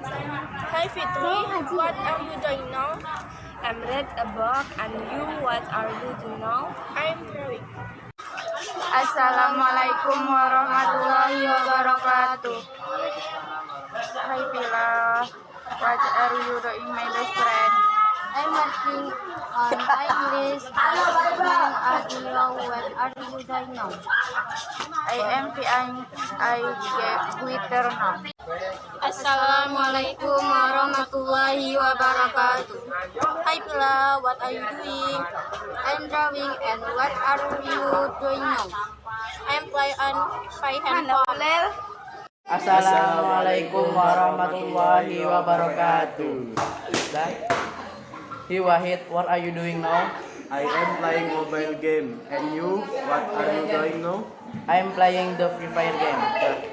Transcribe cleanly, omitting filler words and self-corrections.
Hi Fitri, what are you doing now? I'm read a book, and you, what are you doing now? I'm drawing. Assalamualaikum warahmatullahi wabarakatuh. Hi Pila, what are you doing, my best friend? I'm working on English. What are you doing now? I am flying. I get Twitter now. Assalamualaikum warahmatullahi wabarakatuh. Hi Pila, what are you doing? I'm drawing. And what are you doing now? I'm playing on my handphone. Assalamualaikum warahmatullahi wabarakatuh. Hey Wahid, what are you doing now? I am playing mobile game. And you, what are you doing now? I am playing the Free Fire game.